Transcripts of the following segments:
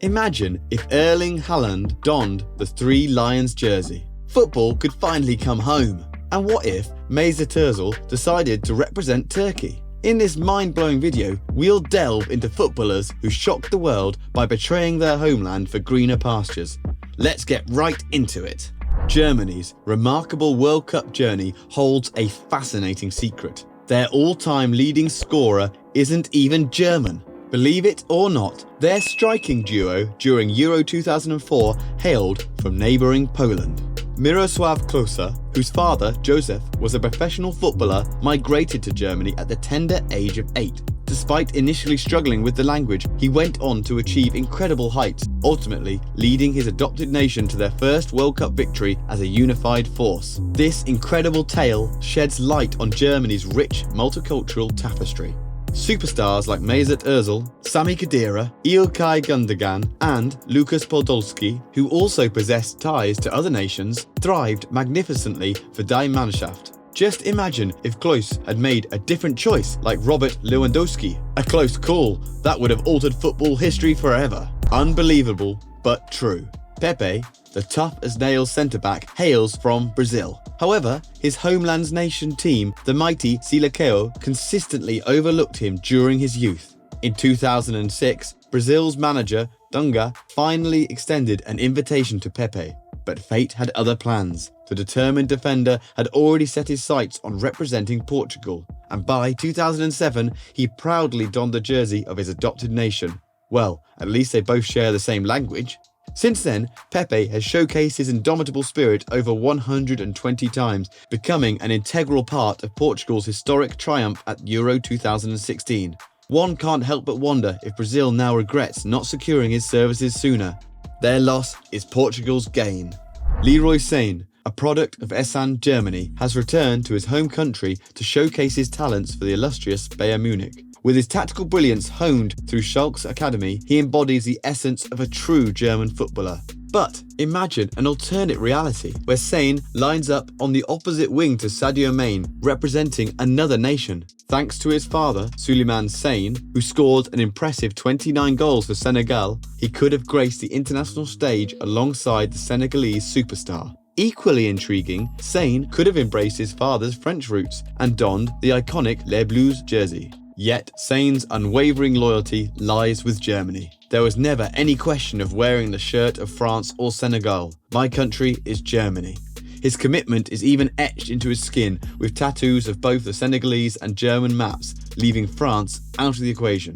Imagine if Erling Haaland donned the Three Lions jersey. Football could finally come home. And what if Mesut Ozil decided to represent Turkey? In this mind-blowing video, we'll delve into footballers who shocked the world by betraying their homeland for greener pastures. Let's get right into it. Germany's remarkable World Cup journey holds a fascinating secret. Their all-time leading scorer isn't even German. Believe it or not, their striking duo during Euro 2004 hailed from neighbouring Poland. Mirosław Klose, whose father, Joseph, was a professional footballer, migrated to Germany at the tender age of 8. Despite initially struggling with the language, he went on to achieve incredible heights, ultimately leading his adopted nation to their first World Cup victory as a unified force. This incredible tale sheds light on Germany's rich multicultural tapestry. Superstars like Mesut Ozil, Sami Khedira, İlkay Gundogan, and Lukas Podolski, who also possessed ties to other nations, thrived magnificently for Die Mannschaft. Just imagine if Klose had made a different choice like Robert Lewandowski. A close call that would have altered football history forever. Unbelievable, but true. Pepe, the tough-as-nails centre-back, hails from Brazil. However, his homeland's nation team, the mighty Seleção, consistently overlooked him during his youth. In 2006, Brazil's manager, Dunga, finally extended an invitation to Pepe, but fate had other plans. The determined defender had already set his sights on representing Portugal, and by 2007, he proudly donned the jersey of his adopted nation. Well, at least they both share the same language. Since then, Pepe has showcased his indomitable spirit over 120 times, becoming an integral part of Portugal's historic triumph at Euro 2016. One can't help but wonder if Brazil now regrets not securing his services sooner. Their loss is Portugal's gain. Leroy Sane, a product of Essen, Germany, has returned to his home country to showcase his talents for the illustrious Bayern Munich. With his tactical brilliance honed through Schalke's academy, he embodies the essence of a true German footballer. But imagine an alternate reality where Sane lines up on the opposite wing to Sadio Mane, representing another nation. Thanks to his father, Souleymane Sane, who scored an impressive 29 goals for Senegal, he could have graced the international stage alongside the Senegalese superstar. Equally intriguing, Sane could have embraced his father's French roots and donned the iconic Les Bleus jersey. Yet, Sane's unwavering loyalty lies with Germany. There was never any question of wearing the shirt of France or Senegal. My country is Germany. His commitment is even etched into his skin with tattoos of both the Senegalese and German maps, leaving France out of the equation.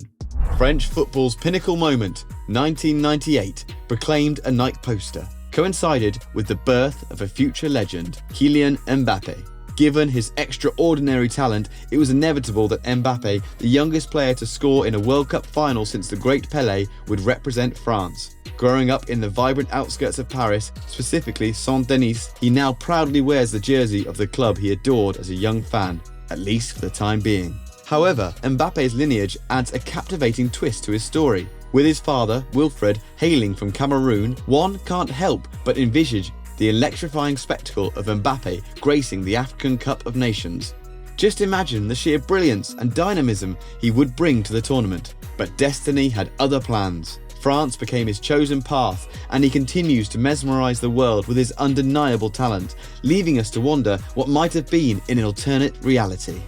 French football's pinnacle moment, 1998, proclaimed a Nike poster, coincided with the birth of a future legend, Kylian Mbappé. Given his extraordinary talent, it was inevitable that Mbappé, the youngest player to score in a World Cup final since the great Pelé, would represent France. Growing up in the vibrant outskirts of Paris, specifically Saint-Denis, he now proudly wears the jersey of the club he adored as a young fan, at least for the time being. However, Mbappé's lineage adds a captivating twist to his story. With his father, Wilfred, hailing from Cameroon, one can't help but envisage the electrifying spectacle of Mbappé gracing the African Cup of Nations. Just imagine the sheer brilliance and dynamism he would bring to the tournament. But destiny had other plans. France became his chosen path, and he continues to mesmerise the world with his undeniable talent, leaving us to wonder what might have been in an alternate reality.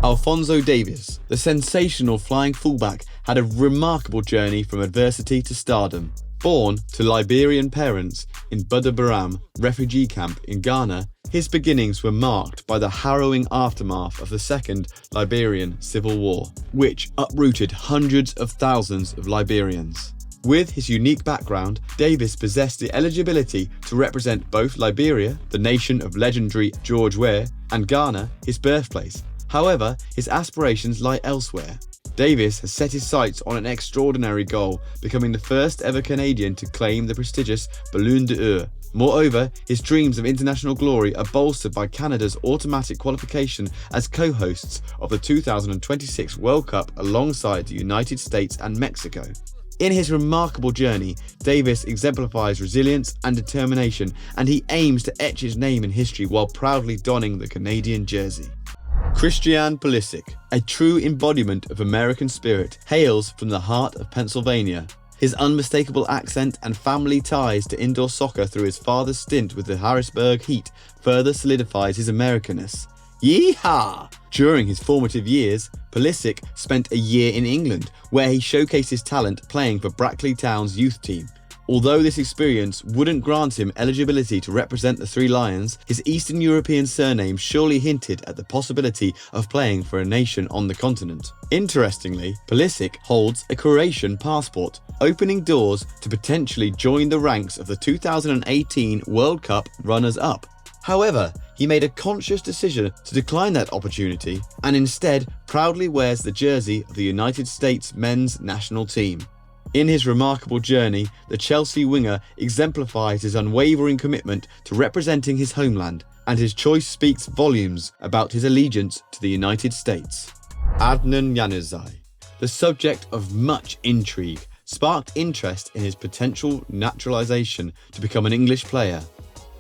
Alphonso Davies, the sensational flying fullback, had a remarkable journey from adversity to stardom. Born to Liberian parents in Budabaram refugee camp in Ghana, his beginnings were marked by the harrowing aftermath of the Second Liberian Civil War, which uprooted hundreds of thousands of Liberians. With his unique background, Davies possessed the eligibility to represent both Liberia, the nation of legendary George Weah, and Ghana, his birthplace. However, his aspirations lie elsewhere. Davies has set his sights on an extraordinary goal, becoming the first ever Canadian to claim the prestigious Ballon d'Or. Moreover, his dreams of international glory are bolstered by Canada's automatic qualification as co-hosts of the 2026 World Cup alongside the United States and Mexico. In his remarkable journey, Davies exemplifies resilience and determination, and he aims to etch his name in history while proudly donning the Canadian jersey. Christian Pulisic, a true embodiment of American spirit, hails from the heart of Pennsylvania. His unmistakable accent and family ties to indoor soccer through his father's stint with the Harrisburg Heat further solidifies his Americanness. Yeehaw! During his formative years, Pulisic spent a year in England, where he showcased his talent playing for Brackley Town's youth team. Although this experience wouldn't grant him eligibility to represent the Three Lions, his Eastern European surname surely hinted at the possibility of playing for a nation on the continent. Interestingly, Pulisic holds a Croatian passport, opening doors to potentially join the ranks of the 2018 World Cup runners-up. However, he made a conscious decision to decline that opportunity and instead proudly wears the jersey of the United States men's national team. In his remarkable journey, the Chelsea winger exemplifies his unwavering commitment to representing his homeland, and his choice speaks volumes about his allegiance to the United States. Adnan Januzaj, the subject of much intrigue, sparked interest in his potential naturalization to become an English player.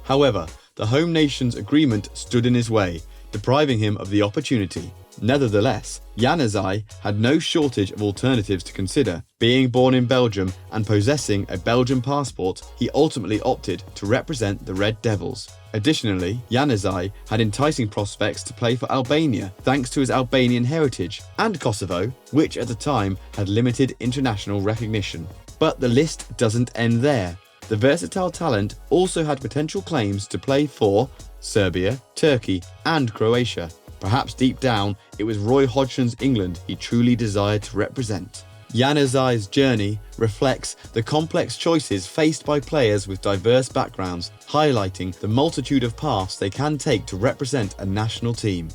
However, the home nation's agreement stood in his way, depriving him of the opportunity. Nevertheless, Januzaj had no shortage of alternatives to consider. Being born in Belgium and possessing a Belgian passport, he ultimately opted to represent the Red Devils. Additionally, Januzaj had enticing prospects to play for Albania thanks to his Albanian heritage, and Kosovo, which at the time had limited international recognition. But the list doesn't end there. The versatile talent also had potential claims to play for Serbia, Turkey, and Croatia. Perhaps deep down, it was Roy Hodgson's England he truly desired to represent. Januzaj's journey reflects the complex choices faced by players with diverse backgrounds, highlighting the multitude of paths they can take to represent a national team.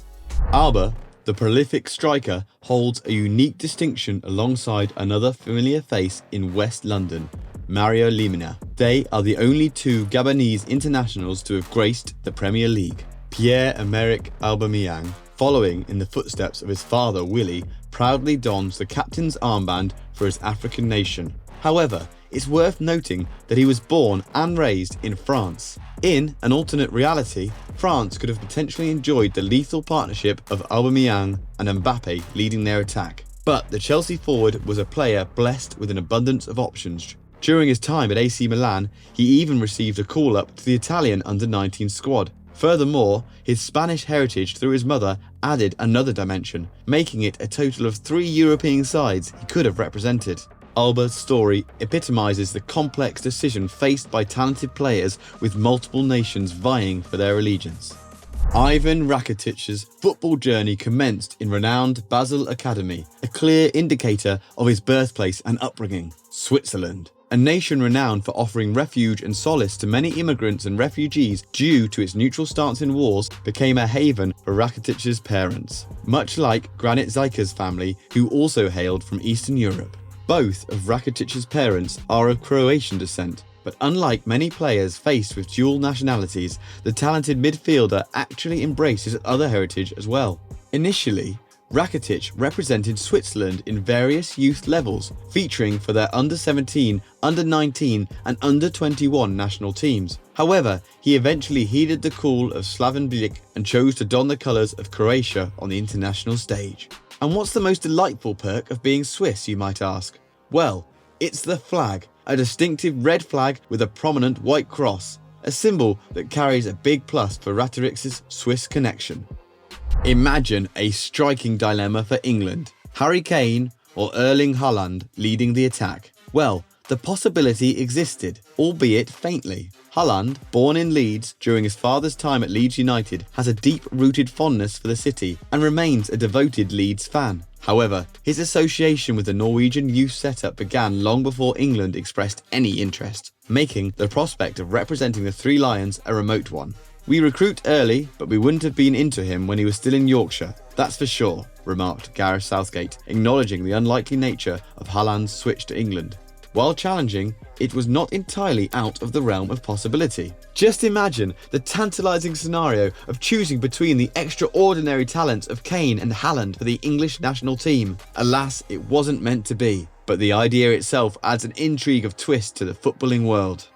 Alba, the prolific striker, holds a unique distinction alongside another familiar face in West London, Mario Lemina. They are the only two Gabonese internationals to have graced the Premier League. Pierre-Emerick Aubameyang, following in the footsteps of his father Willy, proudly dons the captain's armband for his African nation. However, it's worth noting that he was born and raised in France. In an alternate reality, France could have potentially enjoyed the lethal partnership of Aubameyang and Mbappe leading their attack. But the Chelsea forward was a player blessed with an abundance of options. During his time at AC Milan, he even received a call-up to the Italian under-19 squad. Furthermore, his Spanish heritage through his mother added another dimension, making it a total of 3 European sides he could have represented. Alba's story epitomizes the complex decision faced by talented players with multiple nations vying for their allegiance. Ivan Rakitic's football journey commenced in renowned Basel Academy, a clear indicator of his birthplace and upbringing, Switzerland. A nation renowned for offering refuge and solace to many immigrants and refugees due to its neutral stance in wars, became a haven for Rakitic's parents, much like Granit Xhaka's family, who also hailed from Eastern Europe. Both of Rakitic's parents are of Croatian descent, but unlike many players faced with dual nationalities, the talented midfielder actually embraces other heritage as well. Initially, Rakitic represented Switzerland in various youth levels, featuring for their under-17, under-19 and under-21 national teams. However, he eventually heeded the call of Slaven Bilic and chose to don the colours of Croatia on the international stage. And what's the most delightful perk of being Swiss, you might ask? Well, it's the flag, a distinctive red flag with a prominent white cross, a symbol that carries a big plus for Rakitic's Swiss connection. Imagine a striking dilemma for England, Harry Kane or Erling Haaland leading the attack. Well, the possibility existed, albeit faintly. Haaland, born in Leeds during his father's time at Leeds United, has a deep-rooted fondness for the city and remains a devoted Leeds fan. However, his association with the Norwegian youth setup began long before England expressed any interest, making the prospect of representing the Three Lions a remote one. "We recruit early, but we wouldn't have been into him when he was still in Yorkshire, that's for sure," remarked Gareth Southgate, acknowledging the unlikely nature of Haaland's switch to England. While challenging, it was not entirely out of the realm of possibility. Just imagine the tantalising scenario of choosing between the extraordinary talents of Kane and Haaland for the English national team. Alas, it wasn't meant to be, but the idea itself adds an intrigue of twist to the footballing world.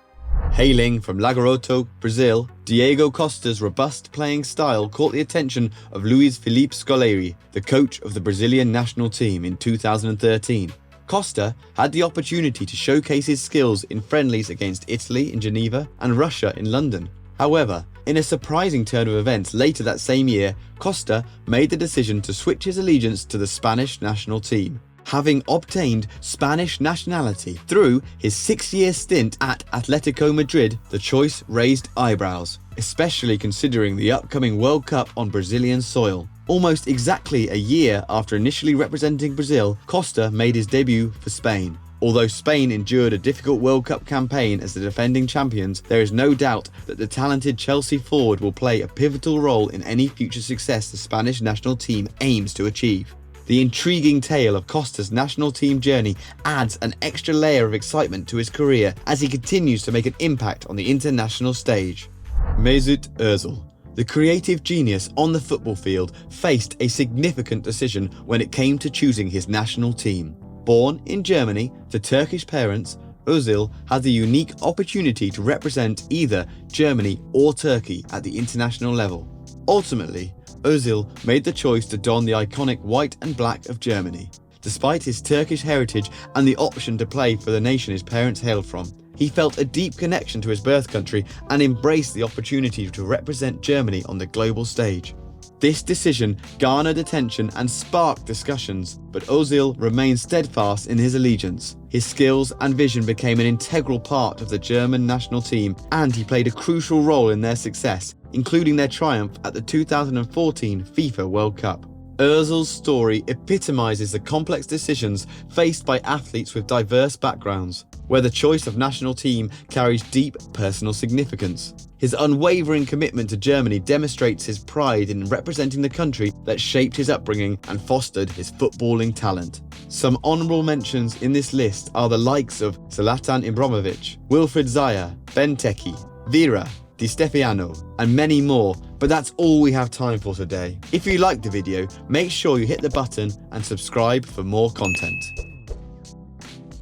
Hailing from Lagoaroto, Brazil, Diego Costa's robust playing style caught the attention of Luiz Felipe Scolari, the coach of the Brazilian national team in 2013. Costa had the opportunity to showcase his skills in friendlies against Italy in Geneva and Russia in London. However, in a surprising turn of events later that same year, Costa made the decision to switch his allegiance to the Spanish national team. Having obtained Spanish nationality through his 6-year stint at Atletico Madrid, the choice raised eyebrows, especially considering the upcoming World Cup on Brazilian soil. Almost exactly a year after initially representing Brazil, Costa made his debut for Spain. Although Spain endured a difficult World Cup campaign as the defending champions, there is no doubt that the talented Chelsea forward will play a pivotal role in any future success the Spanish national team aims to achieve. The intriguing tale of Costa's national team journey adds an extra layer of excitement to his career as he continues to make an impact on the international stage. Mesut Ozil. The creative genius on the football field faced a significant decision when it came to choosing his national team. Born in Germany to Turkish parents, Ozil had the unique opportunity to represent either Germany or Turkey at the international level. Ultimately, Ozil made the choice to don the iconic white and black of Germany. Despite his Turkish heritage and the option to play for the nation his parents hailed from, he felt a deep connection to his birth country and embraced the opportunity to represent Germany on the global stage. This decision garnered attention and sparked discussions, but Ozil remained steadfast in his allegiance. His skills and vision became an integral part of the German national team, and he played a crucial role in their success, including their triumph at the 2014 FIFA World Cup. Ozil's story epitomizes the complex decisions faced by athletes with diverse backgrounds, where the choice of national team carries deep personal significance. His unwavering commitment to Germany demonstrates his pride in representing the country that shaped his upbringing and fostered his footballing talent. Some honourable mentions in this list are the likes of Zlatan Ibrahimovic, Wilfried Zaha, Benteke, Vera, Di Stefano, and many more, but that's all we have time for today. If you liked the video, make sure you hit the button and subscribe for more content.